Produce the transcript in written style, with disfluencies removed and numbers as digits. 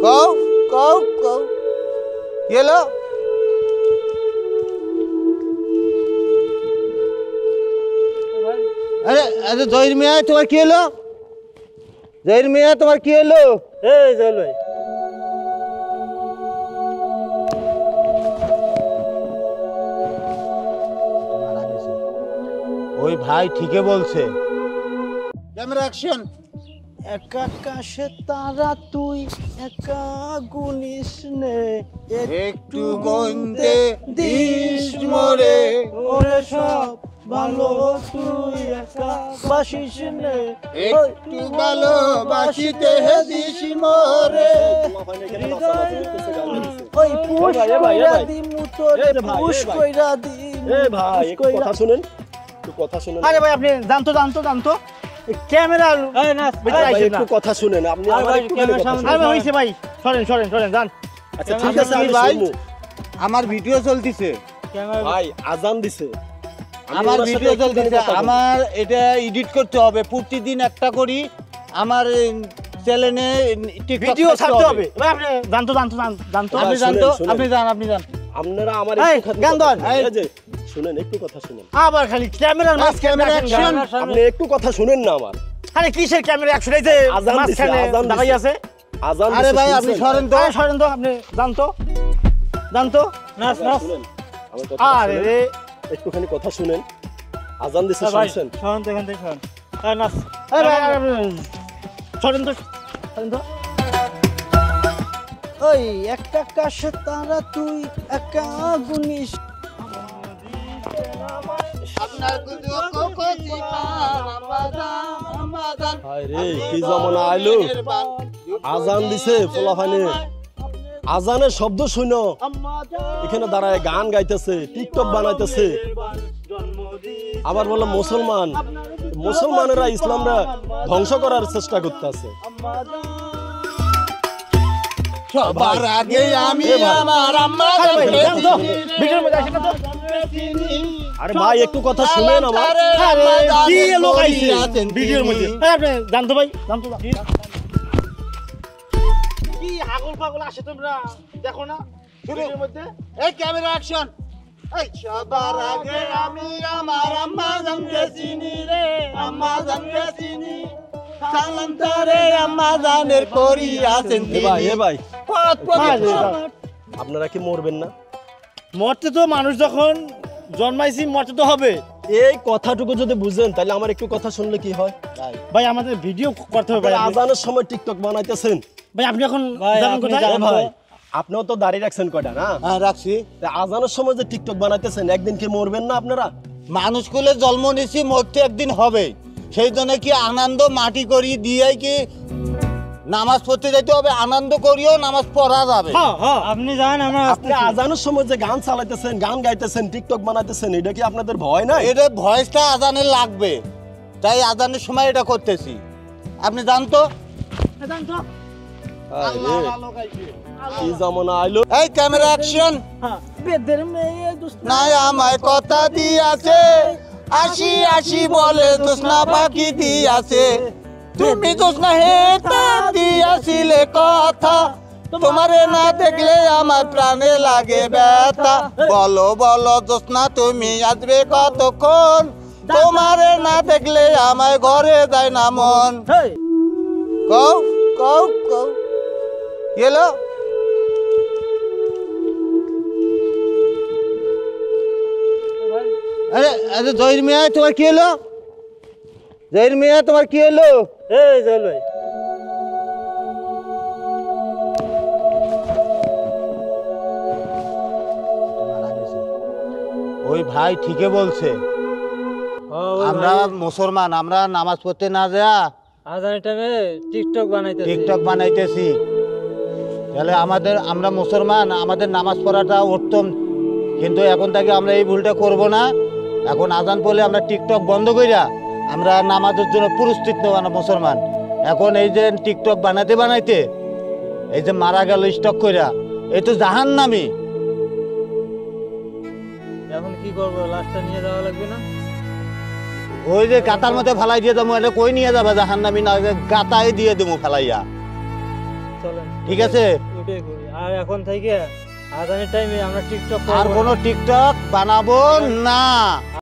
কও কও কও কি হলো? আরে আরে জহির মিয়া তোমার কি হলো? জহির মিয়া তোমার কি হলো? এই জল ভাই ওই ভাই ঠিকই বলছে। Camera action. একা আকাশে তারা তুই একা গুনিস নে একটু গুনতে দিস মোরে ওরে সব ভালো তুই একা বাসিস নে একটু ভালোবাসিতে দিস মোরে। ওই পুষ কইরা দিমু তোরে পুষ কইরা দিমু। ভাই একটু কথা শুনেন, একটু কথা শুনেন। আরে ভাই আপনি জানতো ক্যামেরা একটু কথা শুনেন, আপনি আমার একটু হইছে ভাই, সরেন যান। আচ্ছা ঠিক আছে আমি ভাই শুনবো। আমার ভিডিও চলতিছে, ভাই আজান দিছে, আমার ভিডিও চলতিছে, আমার এটা এডিট করতে হবে, প্রতিদিন একটা করি আমার চ্যানেলে ভিডিও ছাড়তে হবে। ভাই আপনি জানতো আপনি জানতো, আপনি জান আপনারা আমার এই, একটু গান ধর। এই যে শুনেন, একটু কথা শুনেন। আবার খালি ক্যামেরার ক্যামেরা অ্যাকশন। আপনি একটু কথা শুনেন না আমার। আরে কিসের ক্যামেরা অ্যাকশন? এই যে আজান দিছে, মাঝখানে আজান দাঁড়াই দিছে। আছে। আজান আরে দিছে, ভাই আপনি শুনছেন? সরেন তো। আপনি জানতো নাচ শুনেন, আমার কথা আরে শুনেন। রে একটুখানি কথা শুনেন। আজান দিছে, ভাই শুনছেন? শোন তো এখান থেকে শোন। আরে নাচ। আরে ভাই সরেন তো ওই একটা কাশে তারা তুই একা গুনিস। আপনার হায় রে কি জমানা আইলো। আজান দিছে পোলাপানে, আজানের শব্দ শুনো, এখানে দাঁড়ায় গান গাইতেছে, টিকটক বানাইতেছে, আবার বলে মুসলমানেরা ইসলামরা ধ্বংস করার চেষ্টা করতেছে। সবার আগে আমি আমার আম্মা ভিডিওর মধ্যে আসে না তো। আরে ভাই একটু কথা শুনেন আমার। আরে কি লোক আইছে ভিডিওর মধ্যে। আপনি জানতো ভাই, জানতো কি আগল পাগল আসে তোমরা দেখো না ভিডিওর মধ্যে। এই ক্যামেরা অ্যাকশন। এই সবার আগে আমি আমার আম্মা জানকে চিনি রে, আম্মা জানকে চিনি, সালাম তারে আম্মা জানের করি আছেন এ ভাই তিনি। আপনারা কি মরবেন না? মরতে তো মানুষ যখন জন্মাইছি মরতে তো হবে। এই কথাটুকু যদি বুঝেন তাহলে আমার একটু কথা শুনলে কি হয়? ভাই আমাদের ভিডিও করতে হবে ভাই। আজানের সময় টিকটক বানাইতেছেন ভাই আপনি এখন যাবেন কোথায়? ভাই আপনিও তো দাঁড়িয়ে রাখছেন কয়টা না? হ্যাঁ রাখছি। তা আজানের সময় যে টিকটক বানাইতেছেন, একদিন কি মরবেন না আপনারা? মানুষ কুলে জন্ম নিছি, মরতে একদিন হবে, সেই জন্য কি আনন্দ মাটি করি দিয়ে কি নামাজ পড়তে যাইতে হবে, আনন্দ করিও নামাজ পড়া যাবে। আপনি যান, আমরা আপনি আজানের সময় যে গান চালাইতেছেন, গান গাইতেছেন, টিকটক বানাইতেছেন, এটা কি আপনাদের ভয় নাই? এটা ভয়েসটা আজানের লাগবে, তাই আজানের সময় এটা করতেছি। আপনি জানতো কি জামানা আইলো। এই ক্যামেরা অ্যাকশন। বেদের মেয়ে না আমায় কথা দিয়াছে, আসি আসি বলে দোসনা পাখি দিয়াছে, তুমি দোসনা হেতা দিয়াছিলে কথা, তোমারে না দেখলে আমার প্রাণে লাগে ব্যথা, বলো বলো দোসনা তুমি আসবে কতক্ষণ, তোমারে না দেখলে আমায় ঘরে যায় না মন। কও কও কও গেলো। আরে আরে জহির মিয়া তোমার কি হলো? জহির মিয়া তোমার কি হলো? এই জল ভাই ওই ভাই ঠিকই বলছে। আমরা মুসলমান, আমরা নামাজ পড়তে না যা আজানের টাইমে টিকটক বানাইতেছি, তাহলে আমরা মুসলমান, আমাদের নামাজ পড়াটা উত্তম, কিন্তু এখন থেকে আমরা এই ভুলটা করব না। এখন আজান পড়লে আমরা টিকটক বন্ধ কইরা আমরা নামাজের জন্য প্রস্তুত নেব না মুসলমান। এখন এই যে টিকটক বানাইতে এই যে মারা গেল স্টক কইরা, এই তো জাহান্নামী। এখন কি করবো? লাশটা নিয়ে যাওয়া লাগবে না? ওই যে গাতার মধ্যে ফেলাই দিয়ে দেবো, এটা কই নিয়ে যাবে জাহান্নামী? না গাতায় দিয়ে দেবো ফেলাইয়া। চলেন ঠিক আছে? ওটাই করি। আর এখন থেকে আজানের টাইমে আমরা টিকটক আর কোনো টিকটক বানাবো না।